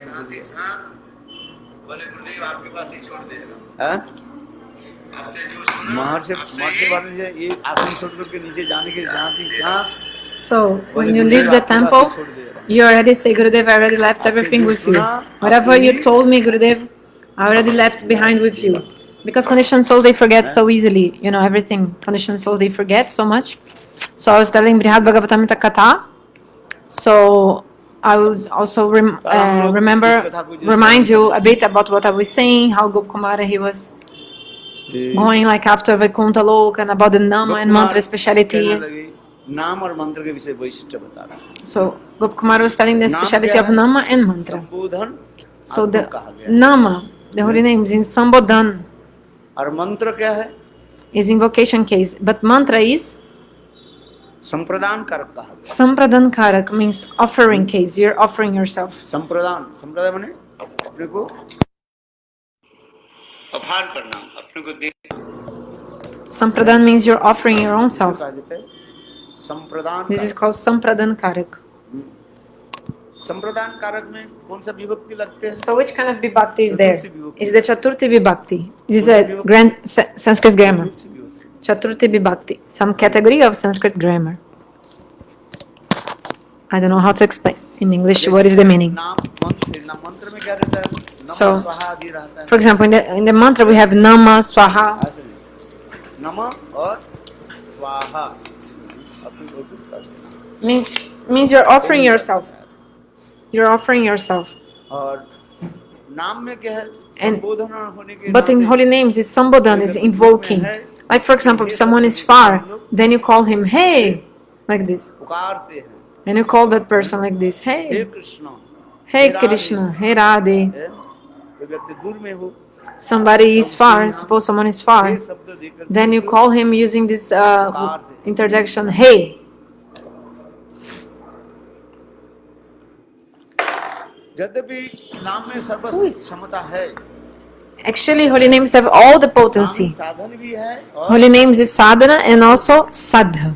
शांति शांत बोले गुरुदेव आपके पास ही छोड़ देगा। आपसे जो सुना महर्षि वाले ये आसन छोड़ करके नीचे जाने के शांति शांत. So when you leave the temple, you already say, Gurudev, I already left everything with you. Whatever you told me, Gurudev, I already left behind with you. Because conditioned souls, they forget so easily. You know, everything. Conditioned souls, they forget so much. So I was telling Brihad Bhagavatamrita Katha. So I will also remind you a bit about what I was saying, how Gopkumara, he was going like after Vaikuntha Loka, and about the Nama and Mantra speciality. नाम और मंत्र के विषय वैशिष्ट्य बता रहा है. So Gopkumara was telling the speciality of Nama and Mantra. So the Nama, the holy names in Sambodhan, और मंत्र क्या है? is invocation case, but Mantra is संप्रदान कारक कहा. Sampradan Karak means offering case. You're offering yourself. संप्रदान माने अपने को अफार करना, अपने को दे. Sampradan means you're offering your own self. संप्रदान. This is called Sampradan Karak. संप्रदान कारक में कौन सा विभक्ति लगते हैं? So which kind of vibhakti is there? Is the Chaturthi vibhakti? This is a grand Sanskrit grammar. Chaturthi vibhakti, some category of Sanskrit grammar. I don't know how to explain in English what is the meaning. So, for example, in the mantra we have Nama, Swaha. Nama or Swaha means you're offering yourself. You're offering yourself. And, but in holy names, is Sambodhan, is invoking. Like for example, if someone is far, then you call him, hey, like this. And you call that person like this, hey. Hey Krishna, hey Radhe. Somebody is far, suppose someone is far, then you call him using this interjection, hey. Actually, holy names have all the potency. Holy names is sadhana and also sadha.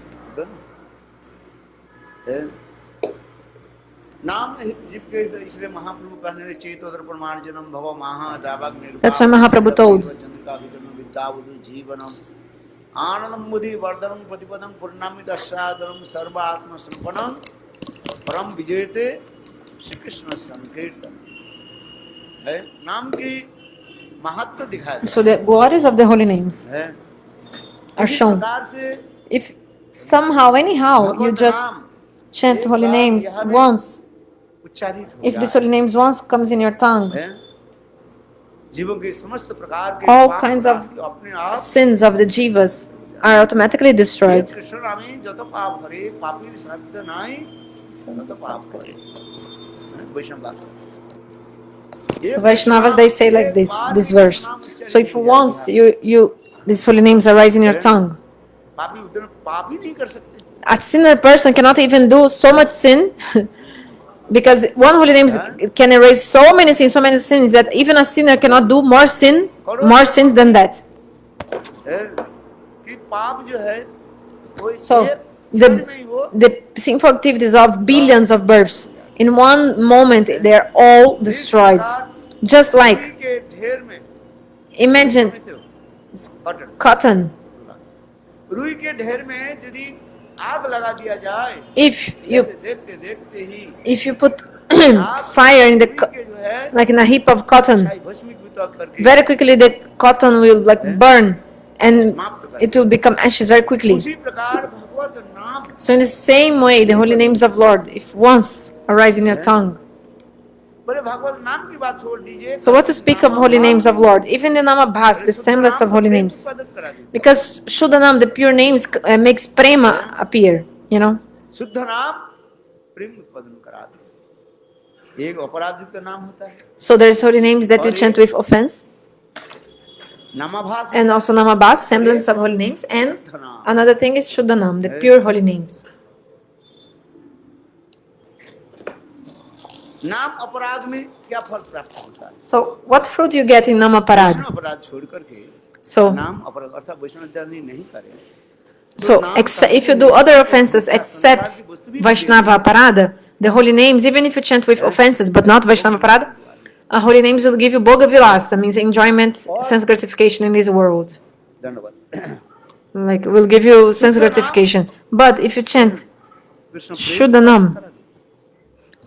That's why Mahaprabhu told. So the glories of the holy names are shown. If somehow, anyhow, you just chant holy names once, if this holy names once comes in your tongue, all kinds of sins of the jivas are automatically destroyed. Vaishnavas, they say like this verse. So if once these holy names arise in your tongue, a sinner person cannot even do so much sin because one holy name can erase so many sins that even a sinner cannot do more sins than that. So the sinful activities of billions of births, in one moment they are all destroyed. Just like, imagine cotton. If you put fire in like in a heap of cotton, very quickly the cotton will burn and it will become ashes very quickly. So in the same way, the holy names of Lord, if once arise in your tongue. So what to speak of holy names of Lord? Even the Namabhas, the semblance of holy names. Because Shuddhanam, the pure names, makes prema appear, you know. So there's holy names that you chant with offense. And also Namabhas, semblance of holy names. And another thing is Shuddhanam, the pure holy names. So what fruit you get in Namaparad? So So, if you do other offenses except Vaishnava Parada, the holy names, even if you chant with offenses but not Vaishnava Parada, holy names will give you Bhoga Vilasa, means enjoyment, sense gratification in this world. धन्यवाद। Like, will give you sense gratification. But if you chant Krishna Shuddhanam,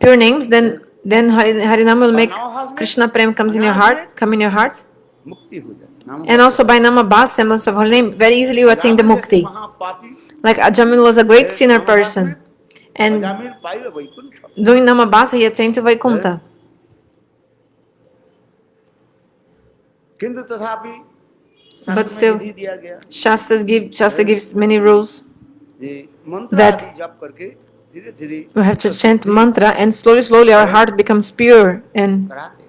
pure names, then Harinam will make Krishna Prem come in your heart. मुक्ति हो जाए। नाम And also by Nama Bas, semblance of holy name, very easily you attain the mukti. महापापी Like Ajamil was a great sinner person. And Ajamil पाइल Vaikuntha. doing Nama Basa, he attained to Vaikuntha. किंतु तथापि But शास्त्र में still, विधि दिया गया Shastra gives many rules. ये मंत्र That आदि जप करके धीरे धीरे we have to chant mantra, and slowly our heart becomes pure. And कराते।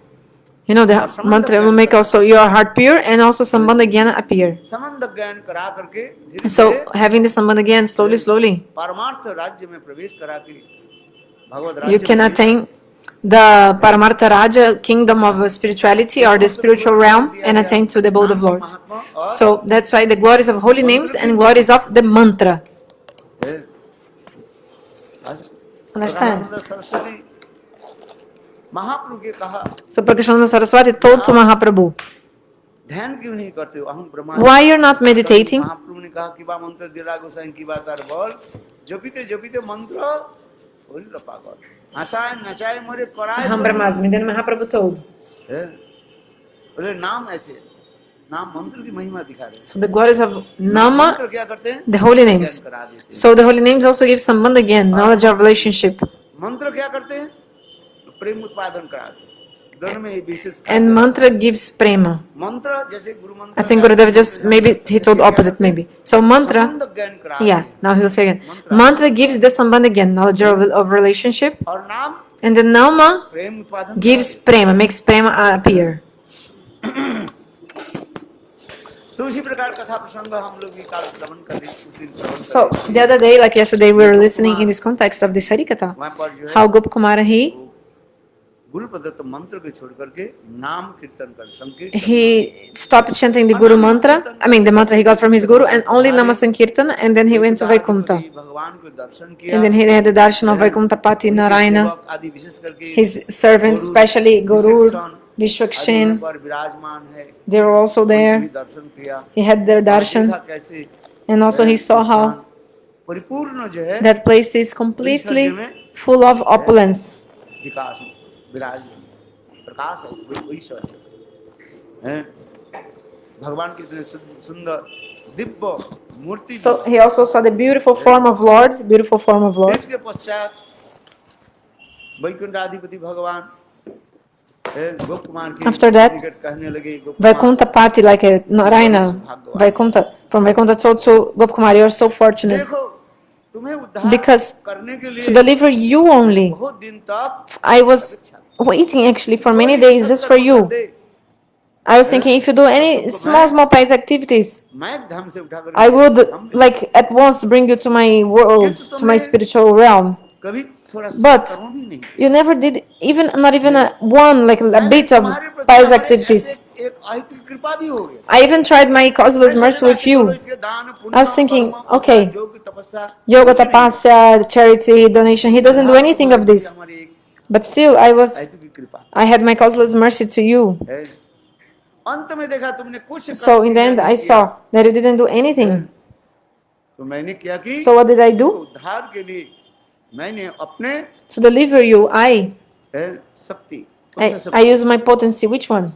you know, the mantra will make also your heart pure, and also Sambandha Jnana appear. संबंध ज्ञान करा करके धीरे So, धीरे having the Sambandha Jnana slowly, परमार्थ राज्य में प्रवेश करा के भगवद you राज्य can में attain the Paramartha Raja kingdom of spirituality or the spiritual realm and attain to the abode of Lord. So that's why the glories of holy names and glories of the mantra. Understand? Saraswati महाप्रभु के कहा So Prakashananda Saraswati told to Mahaprabhu, ध्यान क्यों नहीं करते हो अहम Brahma why you're not meditating? महाप्रभु ने कहा कि बा मंत्र दिला गोसाई की बात आर बोल जपिते मंत्र बोल पागल हंसाए नचाए मोरे कराए Aham Brahmasmi. Then Mahaprabhu told. बोले नाम ऐसे नाम मंत्र की महिमा दिखा रहे So the glories of Nama, मंत्र क्या करते हैं the holy names. करा देते So the holy names also give Sambandha again, knowledge of relationship. हैं मंत्र क्या करते हैं प्रेम उत्पादन कराते हैं दोनों में विशेष And mantra gives prema. मंत्र जैसे गुरु I मंत्र think Gurudev just, maybe he told opposite maybe. So mantra, संबंध ज्ञान कराते yeah, हैं now he'll say again. Mantra gives the Sambandha again, knowledge of relationship. और नाम And the Nama प्रेम उत्पादन gives prema, makes prema appear. तो उसी प्रकार कथा प्रसंग हम लोग भी काल श्रवण कर रहे उस दिन श्रवण So the other day, like yesterday, we were listening in this context of this Harikatha, वहाँ पर जो है how Gopkumara, गुरु प्रदत्त मंत्र को छोड़ करके नाम कीर्तन कर संकीर्तन he stopped chanting the Guru mantra, I mean the mantra he got from his Guru, and only Nama Sankirtan, and then he went to Vaikuntha. भगवान को दर्शन किया And then he had the darshan of Vaikuntha Pati Narayana, सेवक आदि विशेष करके his servants, especially Gurur, Vishwakshen, पर विराजमान है they were also भी there. दर्शन किया He had their darshan, देखा कैसे and also he saw how परिपूर्ण जो है that place is completely full of opulence. विकास विराज प्रकाश है वही ईश्वर है भगवान की इतने सुंदर दिव्य मूर्ति So he also saw the beautiful form of Lord, beautiful form of Lord. इसके पश्चात वैकुंठाधिपति भगवान गोप कुमार के After that, निकट कहने लगे गोप Vaikuntha Pati, like a Narayana, Vaikuntha, from Vaikuntha told to Gopkumar, you are so fortunate. देखो तुम्हें उद्धार Because करने के to लिए deliver you only, बहुत दिन तक I was waiting actually for many days just for you. I was thinking if you do any small pious activities, मैं धम से उठा कर I would like at once bring you to my world, to my spiritual realm. कभी थोड़ा But करो भी नहीं you never did even not even one like a bit of pious activities. एक आयत की कृपा भी हो गई I even tried my causeless mercy with you. I was thinking, okay, yoga, tapasya, charity, donation. He doesn't do anything of this. But still, I had my causeless mercy to you. अंत में देखा तुमने कुछ So in the end, I saw that you didn't do anything. तो मैंने क्या की So what did I do? उद्धार के लिए मैंने अपने To deliver you, I शक्ति used my potency. Which one?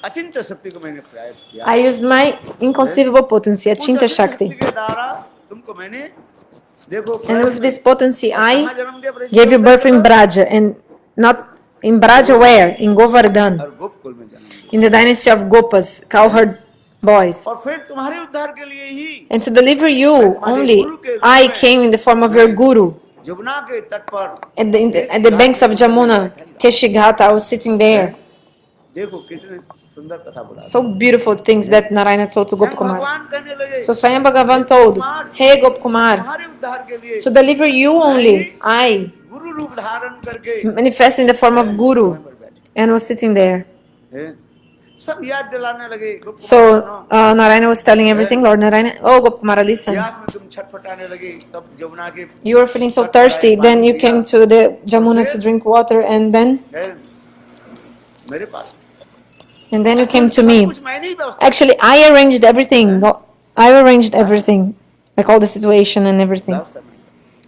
अचिंत्य शक्ति को मैंने प्रयोग किया I used my inconceivable potency, Achinta Shakti. के द्वारा तुमको मैंने देखो And with this potency, I कहाँ जन्म दिया प्रश्न gave you birth in Braja, and not in Braja where? In Govardhan, और गोपकुल में जन्म दिया in the dynasty of Gopas, cowherd boys. और फिर तुम्हारे उद्धार के लिए ही And to deliver you only, I came in the form of your Guru. Jamuna के तट पर At the banks of Jamuna, Keshighata, I was sitting there. देखो कितने सुंदर कथा बोला So beautiful things that Narayana told to स्वयं Gopkumar. भगवान कहने लगे So Swayam Bhagavan told, Hey Gopkumar, तुम्हारे उद्धार के लिए to deliver you only, I गुरु रूप धारण करके manifest in the form of Guru and was sitting there. सब याद दिलाने लगे। गोप So कुमार सुनो, Narayana was telling everything. Lord Narayana, oh Gopkumara, listen. प्यास में तुम छटपटाने लगे, तब जमुना के You were feeling so तट पर आए, thirsty. पानी Then you पिया। came to the Jamuna to drink water, and then मेरे पास you came to सब me. कुछ मैंने ही व्यवस्था Actually, I arranged everything. I arranged everything, like all the situation and everything. व्यवस्था नहीं।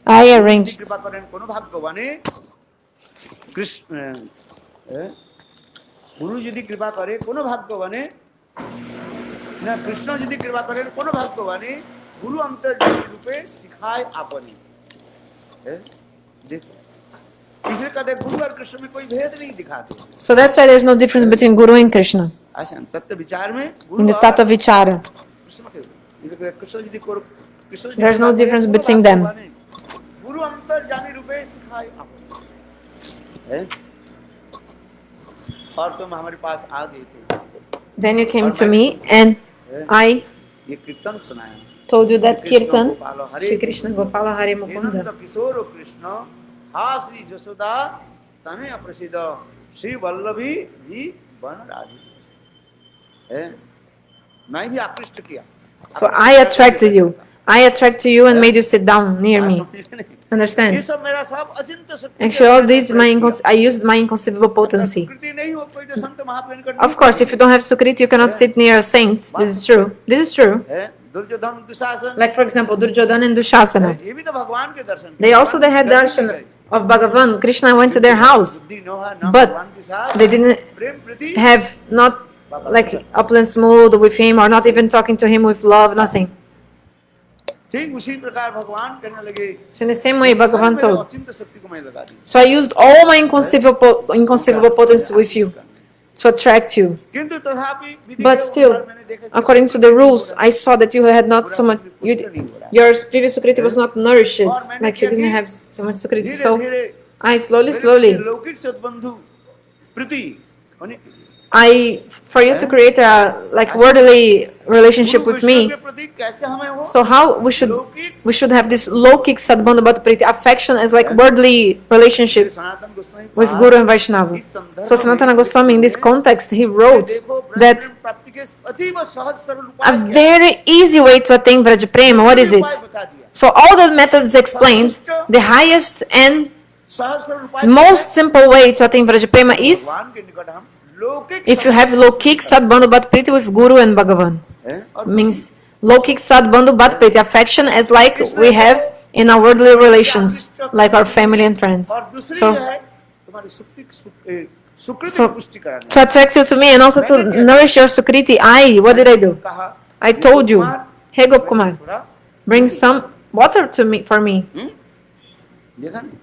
I गुरु यदि arranged. कृपा करें कोनो भाग्यवाने कृष्ण गुरु यदि कृपा करे कोनो भाग्यवाने ना कृष्ण यदि कृपा करे कोनो भाग्यवाने गुरु अंतर्यामी रूपे सिखाए आपने। देखो इसलिए कहते गुरु और कृष्ण में कोई भेद नहीं दिखाते। So that's why there's no difference between Guru and Krishna ऐसा तत्व विचार में in the Tattva Vichara. Krishna यदि Krishna There's no difference between them. गुरु अंतर्यामी रूपे सिखाए आपने। और तुम हमारे पास आ गए थे। Then you came to me, and I ये कीर्तन सुनाया। told you that Krishna Kirtan, Gopal Hare Shri Krishna Gopala Hare Mukunda. Nand Kishore Krishna हा श्री जसोदा तनय प्रसिद्ध श्री वल्लभी जी वन राजी। मैं भी आकृष्ट किया। So I attracted you. I attracted you and made you sit down near me. ये Understand? सब मेरा सब अचिंत्य शक्ति। Actually, all these I used my inconceivable potency. प्रकृति नहीं हो कोई तो संत महापुरुष का। Of course, if you don't have Sukriti, you cannot sit near a saint. This is true. This is true. Duryodhan Dushasan Like for example, Duryodhana and Dushasana. ये भी तो भगवान के दर्शन। They had darshan of Bhagavan. Krishna went to their house, but they didn't Prem Preeti have not like opulence mood with him, or not even talking to him with love, nothing. ठीक उसी प्रकार भगवान कहने लगे। So in the same way, Bhagavan told. अचिंत्य शक्ति को मैं लगा दी। So I used all my inconceivable potency with you to attract you. किंतु तथापि विधि But के still, अनुसार मैंने देखा कि according to the rules, I saw that you had not so much. Your previous Sukriti was not nourished, like you didn't have so much Sukriti. So I slowly, लौकिक सद्बंधु प्रीति होने के लिए for you to create a like worldly relationship with me. प्रति कैसे हमें हो So how we should have this lokik sadbandhu bhat priti affection as like worldly relationship Sanatan Goswami with Guru and Vaishnava. So Sanatana Goswami in this context he wrote that प्राप्ति के अतीव सहज सरल a उपाय very easy way to attain Vraja Prema. What is it? बता दिया। So all the methods explains the highest and सहज सरल उपाय most simple way to attain Vraja Prema is भगवान के निकट हम लौकिक if you have lokik sadbandhu bhat priti with Guru and Bhagavan. और Means lokik sadbandhu bhat priti affection as like we have in our worldly relations, like our family and friends. और दूसरी So है तुम्हारी सुकृति So- की पुष्टि कराना। to attract you to me and also to nourish your Sukriti, what did I do? कहा I told you, hey Gopkumar, थोड़ा bring some water to me for me. देखा नहीं?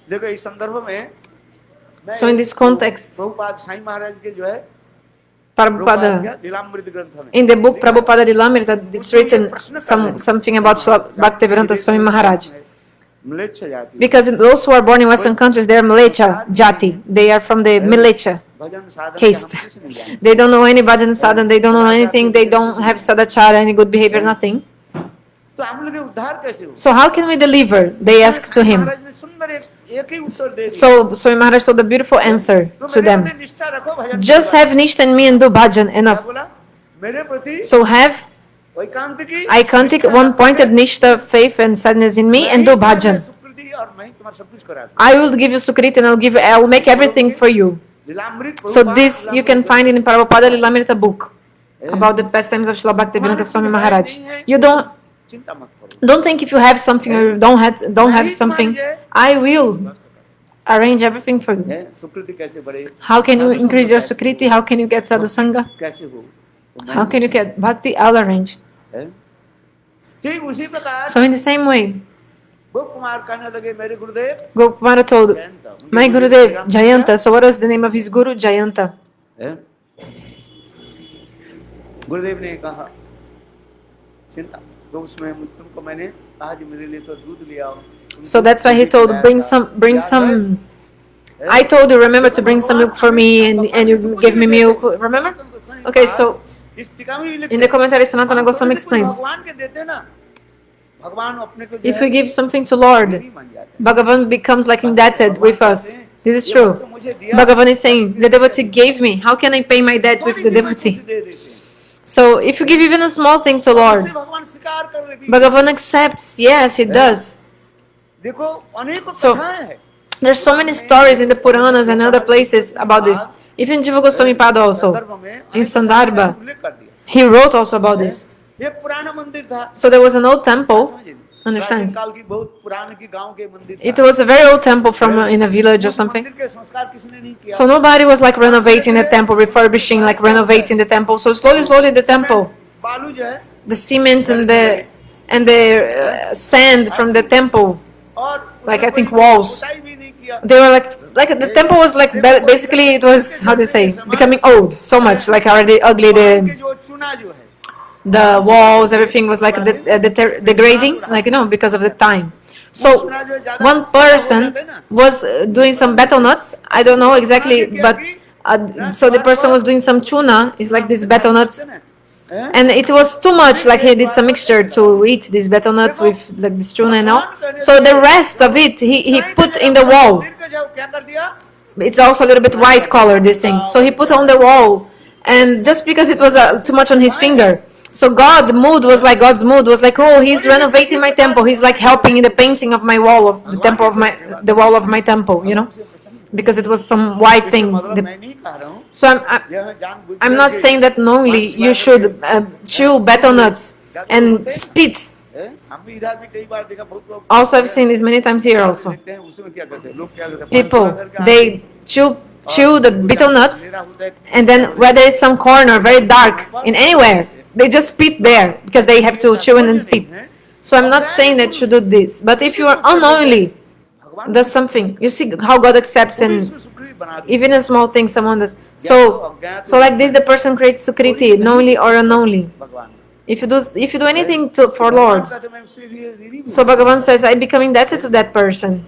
देखो इस संदर्भ में मैं So in this context, Prabhupada Sai महाराज के जो है Prabhupada, लीलामृत ग्रंथ में in the book Prabhupada Lilamrita, it's written something about Bhaktivedanta Swami Maharaj. म्लेच्छ जाति Because those who are born in Western countries, they are Mlecha Jati. They are from the Mlecha भजन साधन caste. के हम कुछ नहीं जानते। They don't know any bhajan sadhan, they don't know anything, they don't have sadachara, any good behavior, nothing. तो हम लोग उद्धार कैसे हो? So how can we deliver? They asked to him. महाराज ने सुंदर एक ही उत्तर दे दिया। So Swami Maharaj told a beautiful answer तो to मेरे them. प्रति निष्ठा रखो भजन Just के have nishtha in me and do bhajan, बाद। enough. क्या बोला? मेरे प्रति So have वैकांतिकी Ikantic, one-pointed nishtha, faith and sadness in me and do bhajan. सुकृति और मैं तुम्हारा सब कुछ करा दूं। I will give you Sukriti and I will make everything for you. Lilamrita So Prabhupada this you can find in Prabhupada Lilamrita book about the pastimes of Srila Bhaktivedanta Swami Maharaj. You चिंता मत करो। don't think if you have something or you don't have something, I will arrange everything for you. है, सुकृति कैसे बढ़े? How can you increase your Sukriti? How can you get sadhu sangha? कैसे हो? तो मैं- How can you get bhakti? I'll arrange. है? ठीक उसी प्रकार So in the same way, गोप कुमार कहने लगे मेरे गुरुदेव Gopkumara told जयंत उनके my Gurudev Gurudev Shri Ram Jayanta. So what was the name of his Guru? Jayanta. है? गुरुदेव ने कहा चिंता तो उसमें तुमको मैंने कहा जी मेरे लिए तो दूध ले आओ। So that's why he told bring some. I told you remember to bring some milk for me and you gave me milk. Remember? Okay, so इस टीका में भी लिखते in the हैं, commentary Sanatana Goswami explains, भगवान के देते ना भगवान अपने को जो if है, we give something to Lord, नहीं मान जाते। Bhagavan becomes like indebted with us. This is ये true. भक्त मुझे दिया, Bhagavan is saying, उसके the लिए devotee gave me. How can I pay my debt with थोड़ी the सी कोई devotee? कुछ दे देते हैं। So if you give even a small thing to और Lord, उसे भगवान स्वीकार कर रहे भी। Bhagavan accepts. Yes, it does. देखो अनेक So, कथाएं हैं। There's so many stories in the Puranas and other places about this. Even Jiva Goswami Pada also, संदर्भ में in अनेक Sandarbha, संदर्भ में उल्लेख कर दिया। he wrote also about this. एक पुराना मंदिर था। So there was an old temple, प्राचीन understand? काल की बहुत पुराने की गांव के मंदिर It था। was a very old temple from in a village or उस something. मंदिर के संस्कार किसने नहीं किया। So nobody was like renovating the temple, refurbishing, like renovating the temple. So slowly the temple, बालू जो है the cement and the sand from the temple, और like I उसमें think कोई walls, पुताई भी नहीं किया। they were like the temple was like basically it was, how do you say, becoming old so much, like already ugly. बालू के जो चूना जो है The walls, everything was like degrading, like because of the time. So one person was doing some betel nuts. I don't know exactly, but so the person was doing some tuna. It's like these betel nuts, and it was too much. Like he did some mixture to eat these betel nuts with like this tuna and all. So the rest of it he put in the wall. मंदिर का जब क्या कर दिया It's also a little bit white color, this thing. So he put on the wall, and just because it was too much on his finger. So God's mood was like, oh, he's renovating my temple. He's like helping in the painting of my wall, of the wall of my temple, because it was some white thing. मतलब मैं नहीं कह रहा हूँ So I'm not saying that only you should chew betel nuts and spit. हम भी इधर भी कई बार देखा बहुत लोग Also, I've seen this many times here also. देखते हैं उसमें क्या करते हैं लोग क्या करते हैं People, they chew the betel nuts, मेरा होता है and then where there is some corner very dark in anywhere, they just spit there because they have to chew and then spit. So I'm not saying that you do this, but if you are unknowingly does something, you see how God accepts, and Sukhri बना दी even a small thing someone does. So like this, the person creates sukriti, knowingly or unknowingly. भगवान If you do anything for Lord, कहते मैं उससे ऋणी हूँ। so Bhagavan says, I become indebted to that person.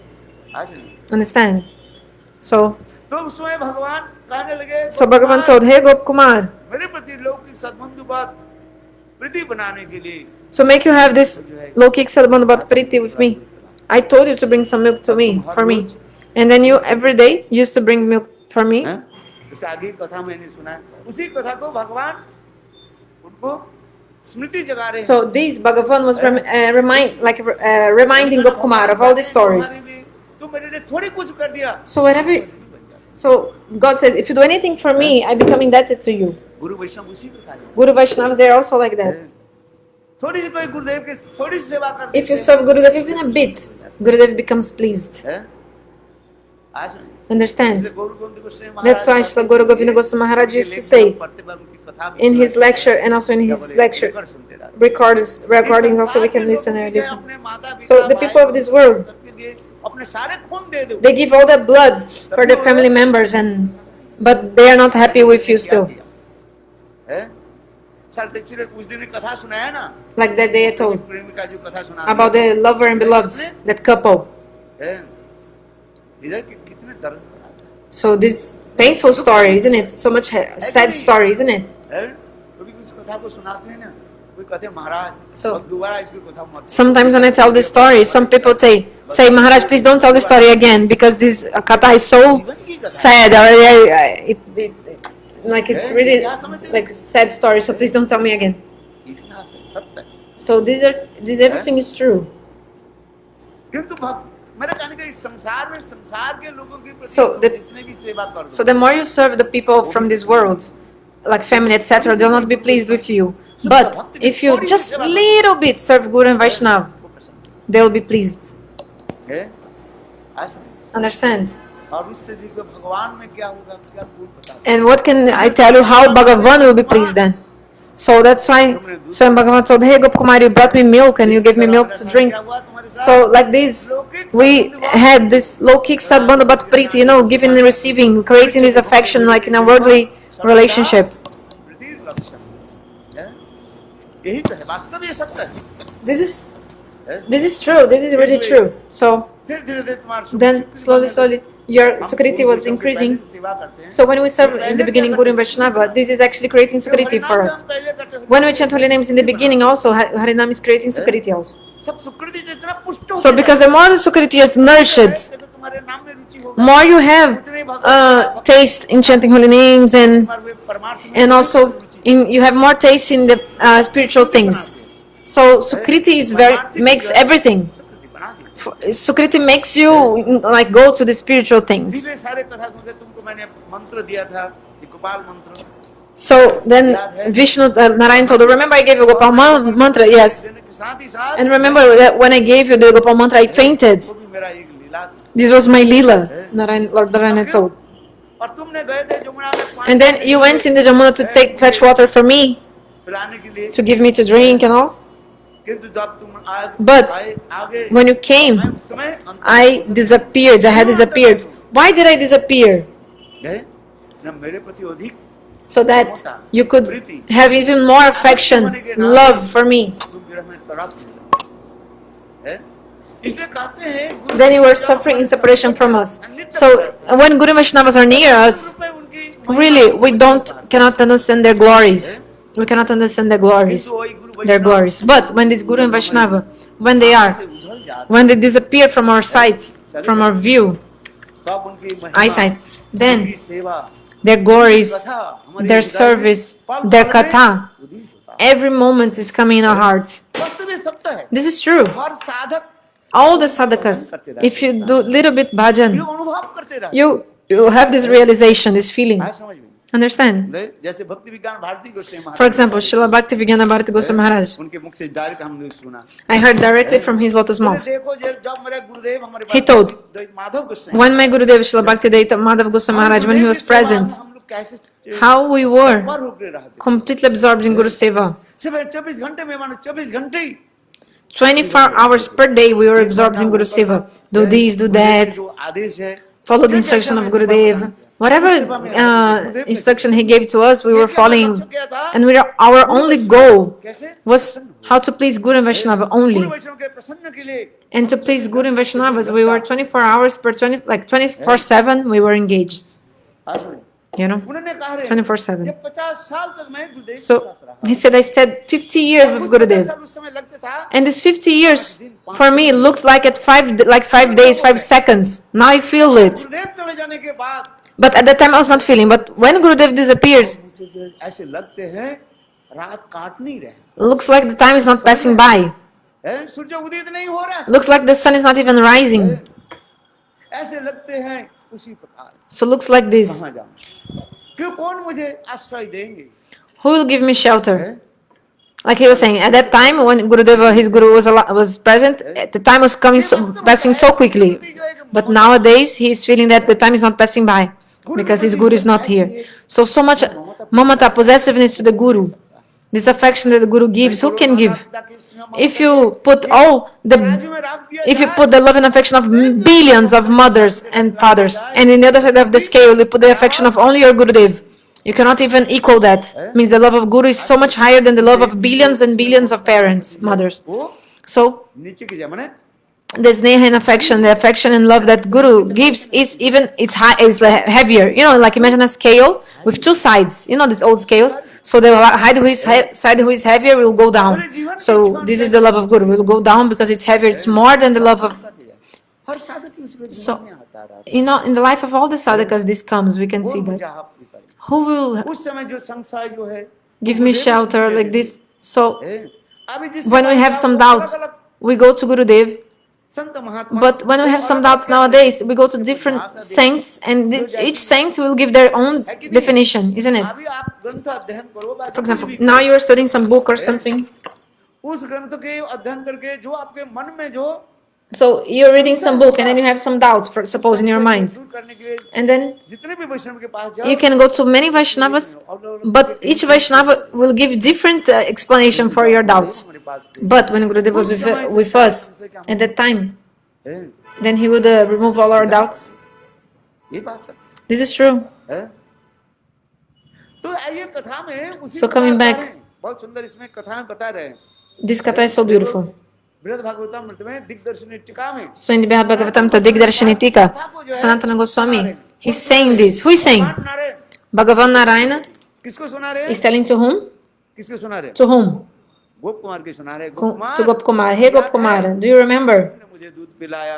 आज नहीं। Understand? So तो उसमें भगवान कहने लगे So Bhagavan told, hey Gopkumar, मेरे प्रति लौकिक सद्बंधु बात प्रीति बनाने के लिए so make you have this Lokik Sadbandhabat Priti with me. I told you to bring some milk to me, for me. And then you every day used to bring milk for me. हैं? उस आगे की कथा मैंने सुना है उसी कथा को भगवान उनको स्मृति जगा रहे हैं So this Bhagavan was reminding Gopkumar of all these stories. तो मेरे लिए थोड़ी कुछ कर दिया So God says, if you do anything for me, I become indebted to you. गुरु वैष्णव उसी प्रकार है। Guru Vaishnavas, they're also like that. थोड़ी सी कोई गुरुदेव की थोड़ी सी सेवा कर If you serve Gurudev even a bit, Gurudev becomes pleased. हैं? आज नहीं। Understand? इसलिए गौर गोविंद गोस्वामी महाराज That's why Shri Guru Govinda Goswami Maharaj used to say पढ़ते बार उनकी कथा भी in his lecture, and also in his lecture सुनते रहते। recordings also we can listen and listen. अपने माता-पिता, So the people of this world, सबके लिए अपने सारे खून दे दो। they give all their blood for their family members, but they are not happy with you still. हैं? सर दक्षिण उस दिन एक कथा सुनाया ना Like that day I told प्रेमिका जो कथा सुना about the lover and beloved, that couple. हैं? इधर कितने दर्द भरा है। So this painful story, isn't it? So much sad story, isn't it? हैं? कभी उस कथा को सुनाते हैं ना कोई कहते हैं महाराज So- अब दोबारा इसकी कथा मत Sometimes when I tell this story, some people say, Maharaj, please don't tell the story again because this katha is so sad. Like it's really like sad story. So please don't tell me again. इतिहास है सत्य है So this everything is true. किंतु मेरा कहने का इस संसार में संसार के लोगों के प्रति So the- जितने भी सेवा कर दो So the more you serve the people from this world, like family, etc., they'll not be pleased with you. But if you just little bit serve Guru and Vaishnava, they'll be pleased. है ऐसा Understand? और उससे भी कोई भगवान में क्या होगा क्या कोई पता नहीं। And what can I tell you how Bhagavan will be pleased then? So that's why Swam Bhagavan told, hey Gopkumar, you brought me milk and you gave me milk to drink. क्या हुआ तुम्हारे साथ? So like this, we had this Lokik Sadbandhabat Priti, giving and receiving, creating this affection like in a worldly relationship. प्रति लक्षण है? यही तो है वास्तव ये सत्य है This is true, this is really true. So फिर धीरे-धीरे तुम्हारा then slowly, your Sukriti was increasing. सेवा करते हैं So when we serve in the beginning Guru and Vaishnava, this is actually creating Sukriti for us. पहले करते हैं When we chant holy names in the beginning also, Harinam is creating Sukriti also. सब सुकृति जितना पुष्ट So because the more the Sukriti is nurtured, तुम्हारे नाम में रुचि होगा, more you have उतने भगवान taste in chanting holy names, तुम्हारे परमार्थ में and also Ruchi you have more taste in the spiritual things. So Sukriti is makes everything. सुकृति बना दी। Sukriti makes you like go to the spiritual things. इसीलिए सारे कथा सुनते तुमको मैंने मंत्र दिया था, ये गोपाल मंत्र। So then Vishnu Narayan told her, remember I gave you Gopal mantra? Yes. देने के साथ ही साथ And remember that when I gave you the Gopal mantra, I fainted. वो भी मेरा एक लीला थी। This was my Leela, Lord Narayana told. और तुमने गए थे जमुना में पानी And then you went in the Jamuna to fetch water for me, पिलाने के लिए, to give me to drink and all. किंतु जब तुम But आगे when you came, उस समय I disappeared. I had disappeared. Why did I disappear? गए न मेरे प्रति अधिक So that you could have even more affection, love for me. तुम विरह में तड़प रहे हैं। इसलिए कहते हैं गुरु Then you were suffering in separation from us. So when Guru Vaishnavas are near us, में उनकी really we cannot understand their glories. We cannot understand their glories. Their glories. But when this Guru and Vaishnava, when they are, से उछल जाते when they disappear from our sights, from our view, तब उनकी महिमा, eyesight, then उनकी सेवा, their glories, कथा हमारे their हृदय में service, पल their पल में katha, उदित होता है। every moment is coming in our hearts. वास्तव में सत्य है। This is true. हर साधक All the sadhakas, if you do little bit ये bhajan, अनुभव करते रहते you have this realization, this feeling. हैं। समझ में Understand? जैसे भक्ति विज्ञान भारती गोस्वामी महाराज, For example, Srila Bhakti Vigyana Bharati Goswami Maharaj. उनके मुख से डायरेक्ट हमने सुना। I heard directly from his lotus बोले mouth. देखो जब मेरे गुरुदेव हमारे He पास told, द्वैत Madhav Goswami, when my Gurudev Srila Bhakti Madhav Goswami Maharaj, when he was present, हम लोग कैसे how we were पर होकर रहते, completely absorbed in Guru Seva. सिर्फ 24 घंटे में मानो 24 घंटे ही 24 hours per day we were absorbed in Guru Seva. Do this, do that, जो आदेश है, follow the instruction of Gurudev. Whatever instruction he gave to us, we were following. And our only goal कैसे was how to please Guru and Vaishnava Guru only. वैष्णव के प्रसन्न के लिए And to please Guru and Vaishnavas, we were 24 hours per 24/7 we were engaged. हाँ सुनिए, You know, उन्होंने कहा रे 24/7. ये 50 साल तक मैं गुरुदेव के So साथ रहा। he said, I stayed 50 years with उस Gurudev. साल उस समय लगता था And this 50 years for me looks like at 5 days, 5 seconds. Now I feel it. गुरुदेव चले जाने के बाद But at that time I was not feeling. But when Gurudev disappeared, मुझे ऐसे लगते हैं रात काट नहीं रहे looks like the time is not passing by. हैं, सूर्य उदित नहीं हो रहा, Looks like the sun is not even rising. ऐसे लगते हैं उसी प्रकार। So looks like this. कहाँ जाऊं, क्यों कौन मुझे आश्रय देंगे, Who will give me shelter? हैं? Like he was saying, at that time when Gurudeva, his Guru was present, the time was passing so quickly. But nowadays he is feeling that the time is not passing by because his Guru is not here. So much mamata, possessiveness to the Guru, this affection that the Guru gives, who can give? If you put the love and affection of billions of mothers and fathers, and in the other side of the scale, you put the affection of only your Gurudev, you cannot even equal that. Means the love of Guru is so much higher than the love of billions and billions of parents, mothers. वो So नीचे की जाए माने the sneha and affection, the affection and love that Guru gives is heavier. You know, like imagine a scale with two sides. You know these old scales. So the side who is heavier will go down. So this is the love of Guru. Will go down because it's heavier. It's more than the love of. हर साधक की उसके So जीवन में आता रहा, you know, in the life of all the sadhakas, this comes. We can see that. Who will उस समय जो संशय जो है give me shelter like this? So अभी जिस when we have some doubts, we go to Gurudev. Sant Mahatma, But when we have some doubts nowadays, we go to different saints, and each saint will give their own definition, isn't it? अभी आप ग्रंथ अध्ययन करो, For example, now you are studying some book or something, उस ग्रंथ के अध्ययन करके जो आपके मन में जो so you're reading some book, and then you have some doubts, for suppose in your minds, दूर करने के लिए and then जितने भी वैष्णव के पास जाओ, you can go to many Vaishnavas, but each Vaishnava will give different explanation for your doubts. हमारे पास थे। But when Gurudev was with us at that time, हैं? then he would remove all our doubts. ये बात sir This is true. है? तो आइए कथा में उसी So प्रकार coming बता back. रहे हैं। बहुत सुंदर इसमें कथा में बता रहे हैं। This katha is so beautiful. बृहद भागवतम में दिग्दर्शनी टीका में So in the Brihad Bhagavatam Digdarshini Tika, Sanatana Goswami, he's saying this. Who is saying? भगवान नारायण Bhagavan Narayana किसको सुना रहे हैं? is telling to whom? किसको सुना रहे हैं? To whom? गोप कुमार के सुना रहे हैं। गोप Kumar, To Gop Kumar. Hey Gop Kumar, do you remember? ने मुझे दूध पिलाया,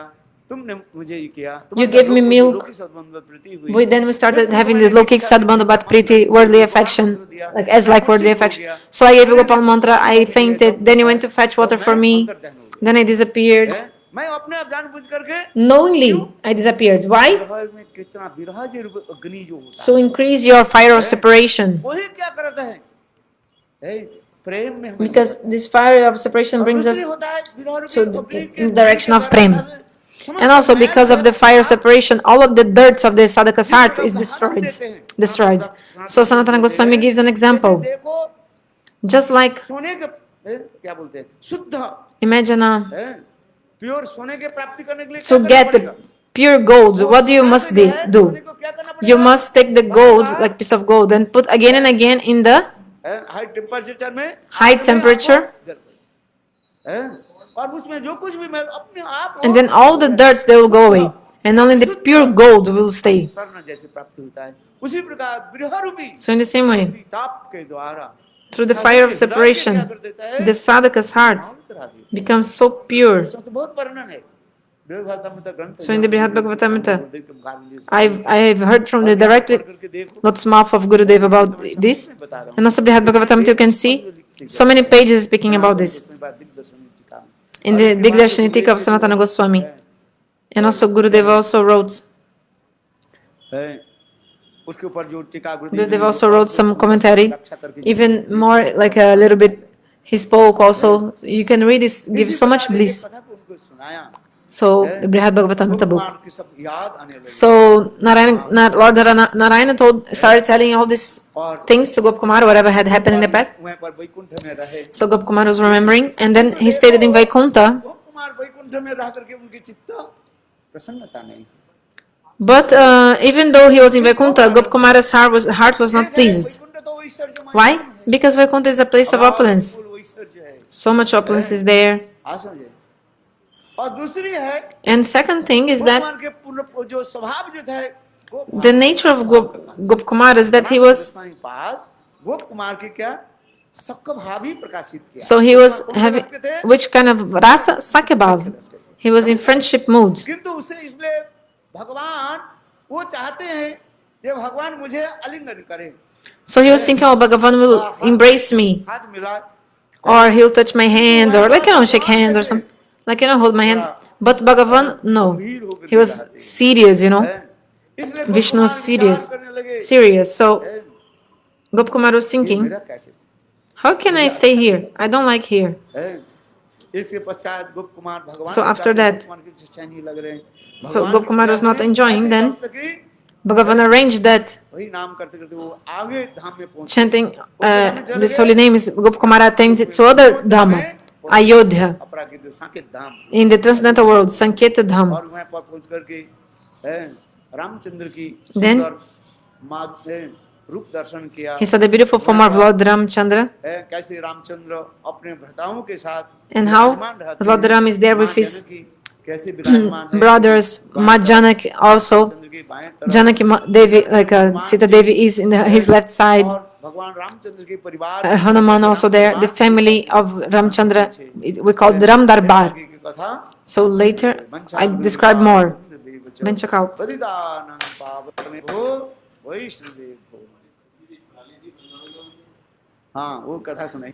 तुमने मुझे ये किया, You तुम्हारे gave साथ me लोक- milk. लौकिक सद्बंध प्रीति हुई। Then we started फिर having तुमने this Lokik इच्छा Sadbandhu Bhat मंत्र Priti, दिया, worldly गोपाल affection, मंत्र दिया, like as like मैं worldly कुछ हो affection. गया। So I gave you मैंने Gopal mantra, पानी I के लिए fainted, दौड़ then you लगा, went to fetch तो water for मैं me, अंतर्ध्यान हो गया। then I disappeared. हैं? मैं अपने आप जानबूझ करके Knowingly, I disappeared. Why? विरह में कितना विरह जे रूप अग्नि जो होता So है, increase your fire of हैं? separation. वही क्या करता है? हैं? प्रेम में हमें Because ले this fire of separation और brings us दूसरी होता है विरह रूपी to अग्नि के in the direction धूम of के prem. द्वारा सारे समस्त And also mail because of the जो fire of आप separation, all of the dirts of the sadhaka's जिस heart प्रकार is उदाहरण destroyed. देते हैं, Destroyed. सनातन So Sanatana देते Goswami हैं, gives an जैसे example. देखो Just like, सोने के क्या बोलते हैं शुद्ध imagine प्योर सोने के प्राप्ति करने के लिए to क्या get करना the पड़ेगा? pure gold, वो what do you सोना must से जो है, सोने do? को क्या करना You पड़ेगा? must take the gold, like piece of gold, and put again and again in the high temperature में high आग में temperature, आपको हैं? और उसमें जो कुछ भी मैं अपने आप and then all the dirts they will go away, and only the pure gold will stay. स्वर्ण जैसे प्राप्ति होता है उसी प्रकार विरह रूपी So in the same way, ताप के द्वारा through the fire of separation, the sadhaka's heart becomes so pure. इसमें से बहुत वर्णन है बृहद भागवत ग्रंथ So in the Brihad Bhagavatamrita, गुरुदेव के मुखारबिंद से I've heard from the directly पढ़ करके देखो, Lord's mouth of Gurudev about this, मैं बता रहा हूँ। and also Brihad Bhagavatamrita you can see so many pages speaking about this in the Digdarshan Tika of Sanatana Goswami, and also Gurudev also wrote. उसके ऊपर जो टीका Gurudev also wrote some commentary, even more like a little bit. He spoke also. You can read this, gives so much bliss. So the Brihad Bhagavatamrita book. So Lord Narayana started telling all these things to Gopkumar, whatever had happened in the past. So Gopkumar was remembering, and then he stayed in Vaikuntha. But even though he was in Vaikuntha, Gopkumar's heart was not pleased. Why? Because Vaikuntha is a place of opulence. So much opulence is there. And second thing is that the nature of Gopkumar is that he was, so he was having, which kind of rasa? Sakyabhav. He was in friendship mood. किंतु उसे इसलिए भगवान वो चाहते हैं कि भगवान मुझे आलिंगन करें So he was thinking, oh, Bhagavan will embrace me, हाथ मिला or he'll touch my hands, or like, shake hands or something, like, hold my hand. But Bhagavan, no. He was serious, इसलिए Vishnu was serious. Serious. So Gopkumar was thinking, how can I stay here? I don't like here. इसके पश्चात गोप कुमार भगवान So after that, so Gopkumar was not enjoying, then Bhagavan arranged that वही नाम करते करते वो आगे धाम में पहुंचे chanting this holy name is Gopkumar attained to other Dhamma, Ayodhya, अपराकित Saket Dham in the transcendental world, Sanketa Dham. और वहां पर पहुंच करके रामचंद्र की Then सुंदर रूप दर्शन किया he saw the beautiful form of Lord Ramchandra, कैसे रामचंद्र अपने भ्राताओं के साथ and how Lord Ram is there with his कैसे विराजमान है brothers, Ma Janaki also. चंद्र की बाएं तरफ Janaki Devi, like Sita Devi, is in his left side. और भगवान रामचंद्र के परिवार Hanuman also there. The family of Ramchandra, we call the Ram Darbar. की कथा So later, I describe more. Benchakal. बलिदानंद पावन हो वैष्णदेव हो हाँ वो कथा सुनाई